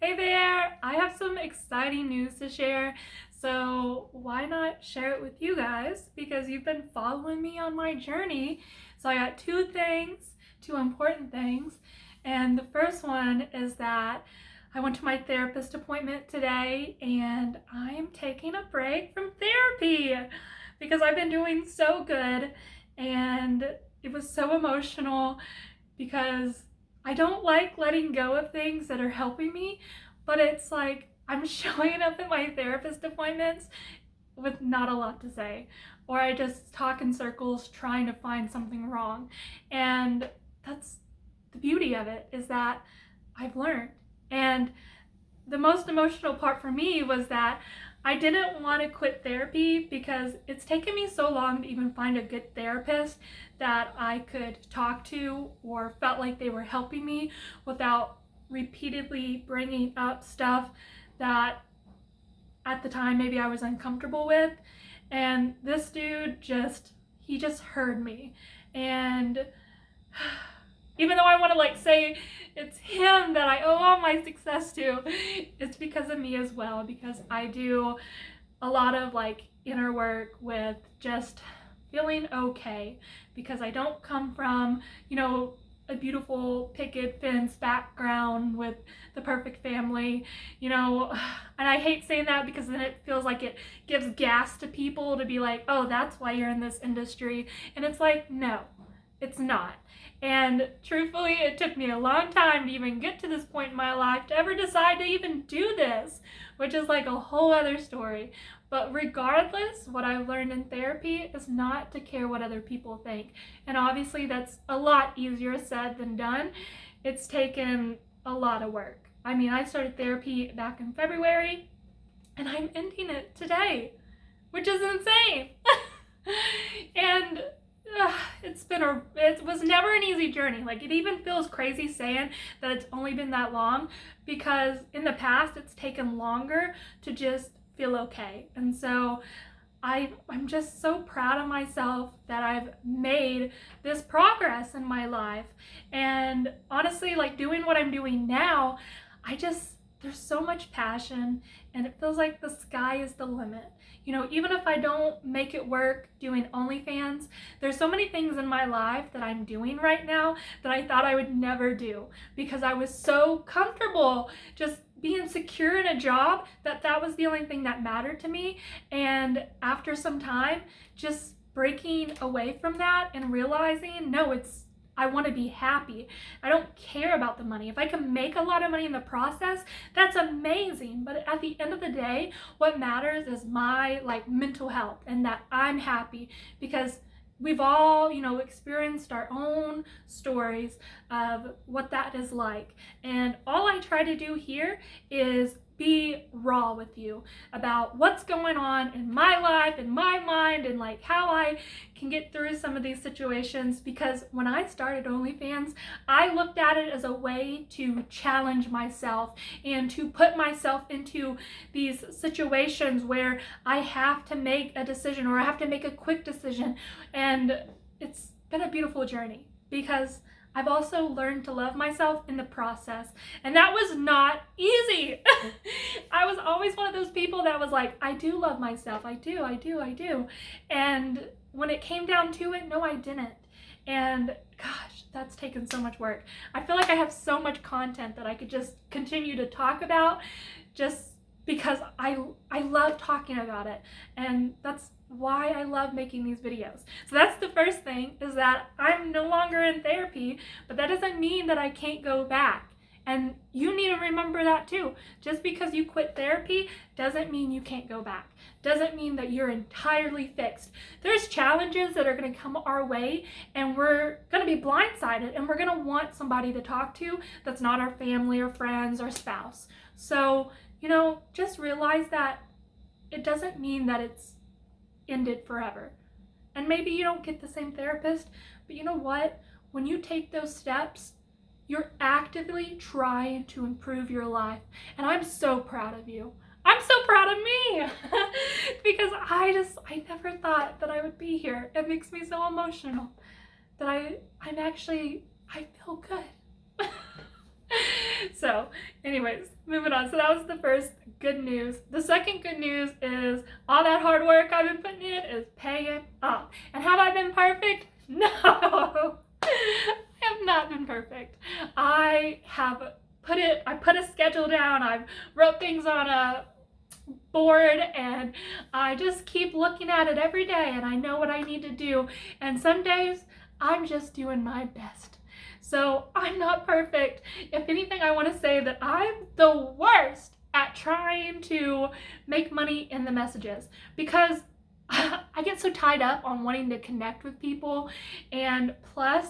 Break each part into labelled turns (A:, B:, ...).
A: Hey there! I have some exciting news to share, so why not share it with you guys? Because you've been following me on my journey. So I got two important things. And the first one is that I went to my therapist appointment today and I am taking a break from therapy because I've been doing so good and it was so emotional because I don't like letting go of things that are helping me, but it's like I'm showing up at my therapist appointments with not a lot to say, or I just talk in circles trying to find something wrong. And that's the beauty of it, is that I've learned. And the most emotional part for me was that I didn't want to quit therapy because it's taken me so long to even find a good therapist that I could talk to or felt like they were helping me without repeatedly bringing up stuff that at the time maybe I was uncomfortable with. And this dude he just heard me. And even though I want to say it's him that I owe all my success to, it's because of me as well, because I do a lot of inner work with just feeling okay, because I don't come from, a beautiful picket fence background with the perfect family, and I hate saying that because then it feels like it gives gas to people to be like, oh, that's why you're in this industry. And it's like, no, it's not. And truthfully, it took me a long time to even get to this point in my life to ever decide to even do this, which is like a whole other story. But regardless, what I've learned in therapy is not to care what other people think. And obviously, that's a lot easier said than done. It's taken a lot of work. I mean, I started therapy back in February, and I'm ending it today, which is insane. And it was never an easy journey. Like, it even feels crazy saying that it's only been that long, because in the past it's taken longer to just feel okay. And so I'm just so proud of myself that I've made this progress in my life. And honestly, doing what I'm doing now, there's so much passion, and it feels like the sky is the limit. Even if I don't make it work doing OnlyFans, there's so many things in my life that I'm doing right now that I thought I would never do, because I was so comfortable just being secure in a job that was the only thing that mattered to me. And after some time, just breaking away from that and realizing, no, I want to be happy. I don't care about the money. If I can make a lot of money in the process, that's amazing. But at the end of the day, what matters is my mental health, and that I'm happy, because we've all, experienced our own stories of what that is like. And all I try to do here is be raw with you about what's going on in my life, in my mind, and how I can get through some of these situations. Because when I started OnlyFans, I looked at it as a way to challenge myself and to put myself into these situations where I have to make a decision, or I have to make a quick decision. And it's been a beautiful journey, because I've also learned to love myself in the process. And that was not easy. I was always one of those people that was like, I do love myself. I do. And when it came down to it, no, I didn't. And gosh, that's taken so much work. I feel like I have so much content that I could just continue to talk about, just because I love talking about it. And that's why I love making these videos. So that's the first thing, is that I'm no longer in therapy, but that doesn't mean that I can't go back. And you need to remember that too. Just because you quit therapy doesn't mean you can't go back. Doesn't mean that you're entirely fixed. There's challenges that are going to come our way, and we're going to be blindsided, and we're going to want somebody to talk to that's not our family or friends or spouse. So, just realize that it doesn't mean that it's ended forever. And maybe you don't get the same therapist, but you know what? When you take those steps, you're actively trying to improve your life. And I'm so proud of you. I'm so proud of me because I never thought that I would be here. It makes me so emotional that I feel good. So, anyways, moving on. So that was the first good news. The second good news is all that hard work I've been putting in is paying off. And have I been perfect? No. I have not been perfect. I put a schedule down. I've wrote things on a board and I just keep looking at it every day and I know what I need to do. And some days I'm just doing my best. So I'm not perfect. If anything, I want to say that I'm the worst at trying to make money in the messages because I get so tied up on wanting to connect with people, and plus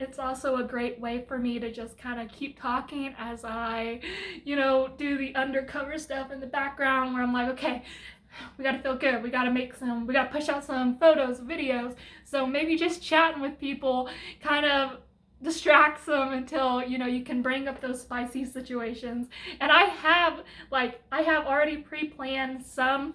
A: it's also a great way for me to just kind of keep talking as I, do the undercover stuff in the background where I'm like, okay, we got to feel good. We got to push out some photos, videos. So maybe just chatting with people kind of distracts them until, you can bring up those spicy situations. And I have already pre-planned some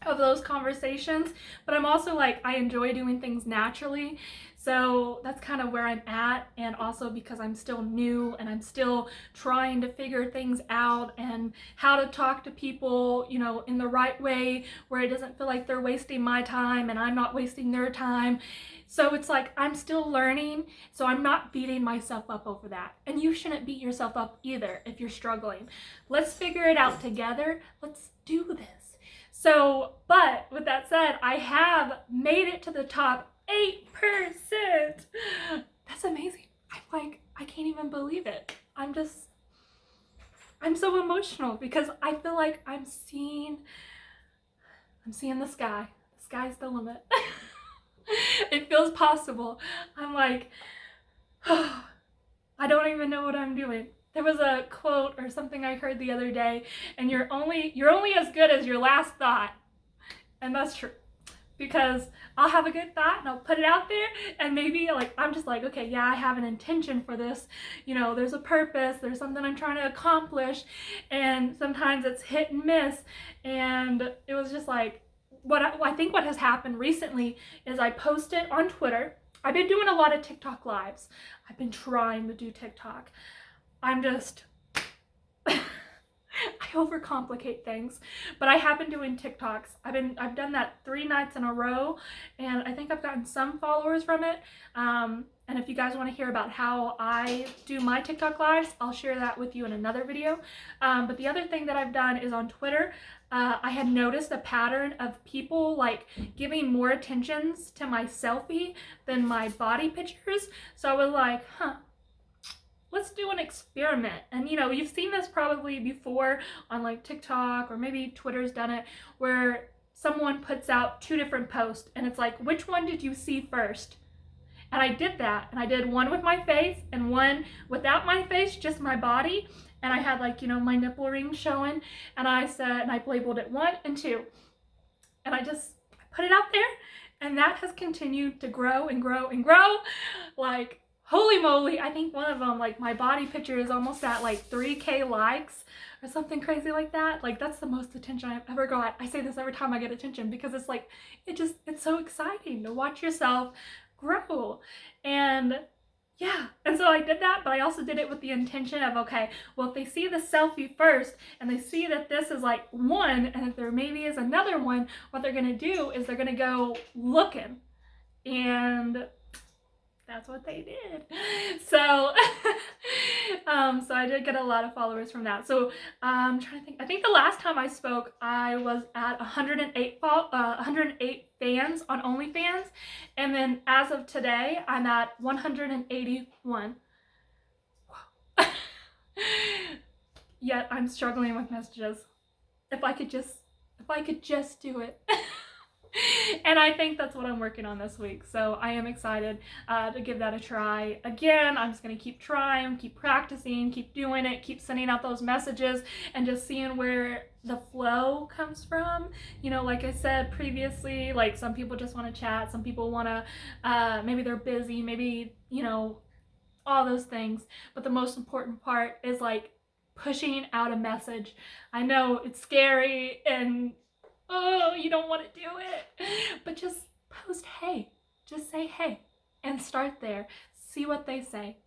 A: of those conversations, but I'm also like, I enjoy doing things naturally. So that's kind of where I'm at. And also because I'm still new and I'm still trying to figure things out and how to talk to people, in the right way where it doesn't feel like they're wasting my time and I'm not wasting their time. So it's like, I'm still learning. So I'm not beating myself up over that. And you shouldn't beat yourself up either if you're struggling. Let's figure it out together. Let's do this. So, but with that said, I have made it to the top 8%. That's amazing. I can't even believe it. I'm so emotional because I feel like I'm seeing the sky. The sky's the limit. It feels possible. I'm like, oh, I don't even know what I'm doing. There was a quote or something I heard the other day, and you're only as good as your last thought. And that's true. Because I'll have a good thought and I'll put it out there and maybe I'm just like, okay, yeah, I have an intention for this. There's a purpose, there's something I'm trying to accomplish, and sometimes it's hit and miss. And it was just like, I think what has happened recently is I posted on Twitter. I've been doing a lot of TikTok lives. I've been trying to do TikTok. I overcomplicate things, but I have been doing TikToks. I've done that 3 nights in a row, and I think I've gotten some followers from it. And if you guys want to hear about how I do my TikTok lives, I'll share that with you in another video. But the other thing that I've done is on Twitter. I had noticed a pattern of people giving more attentions to my selfie than my body pictures. So I was like, let's do an experiment. And you've seen this probably before on TikTok, or maybe Twitter's done it, where someone puts out 2 different posts and it's like, which one did you see first? And I did that, and I did one with my face and one without my face, just my body. And I had my nipple ring showing, and I labeled it 1 and 2. And I put it out there, and that has continued to grow and grow and grow. Holy moly, I think one of them, my body picture is almost at 3K likes or something crazy like that. That's the most attention I've ever got. I say this every time I get attention because it's it's so exciting to watch yourself grow. And yeah, and so I did that, but I also did it with the intention of, okay, well, if they see the selfie first and they see that this is 1 and if there maybe is another one, what they're gonna do is they're gonna go looking. And that's what they did. So, so I did get a lot of followers from that. So I'm trying to think. I think the last time I spoke, I was at 108 fans on OnlyFans, and then as of today, I'm at 181. Yet I'm struggling with messages. If I could just do it. And I think that's what I'm working on this week. So I am excited to give that a try. Again, I'm just going to keep trying, keep practicing, keep doing it, keep sending out those messages, and just seeing where the flow comes from. Like I said previously, some people just want to chat. Some people want to, maybe they're busy, maybe, all those things. But the most important part is pushing out a message. I know it's scary and you don't want to do it, but just post hey. Just say hey and start there. See what they say.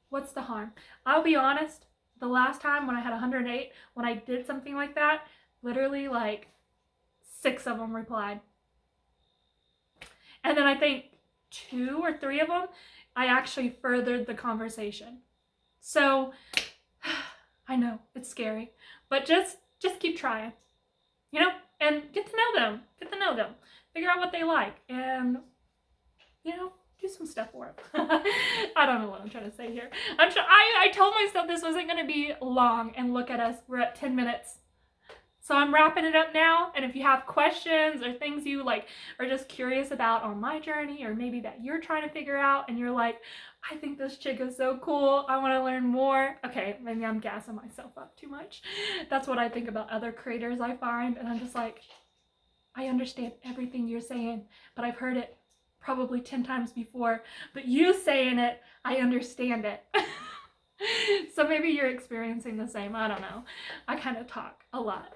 A: What's the harm? I'll be honest, the last time when I had 108, when I did something like that, literally like 6 of them replied. And then I think 2 or 3 of them, I actually furthered the conversation. So I know it's scary, but just keep trying, you know, and get to know them, figure out what they like, and, you know, do some stuff for them. I don't know what I'm trying to say here. I told myself this wasn't going to be long, and look at us, we're at 10 minutes. So I'm wrapping it up now, and if you have questions or things you like are just curious about on my journey, or maybe that you're trying to figure out and you're like, I think this chick is so cool, I want to learn more. Okay, maybe I'm gassing myself up too much. That's what I think about other creators I find, and I'm just like, I understand everything you're saying, but I've heard it probably 10 times before, but you saying it, I understand it. So maybe you're experiencing the same. I don't know. I kind of talk a lot.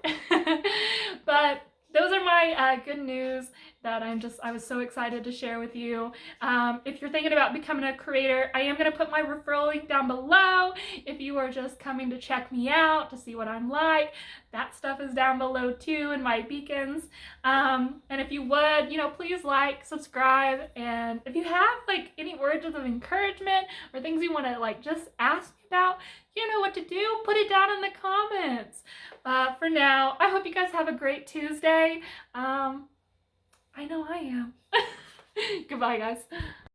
A: But those are my good news that I was so excited to share with you. If you're thinking about becoming a creator, I am going to put my referral link down below. If you are just coming to check me out, to see what I'm like, that stuff is down below too in my beacons. And if you would, you know, please like, subscribe, and if you have like any words of encouragement or things you want to like just ask me about, you know what to do, put it down in the comments. For now, I hope you guys have a great Tuesday. I know I am. Goodbye, guys.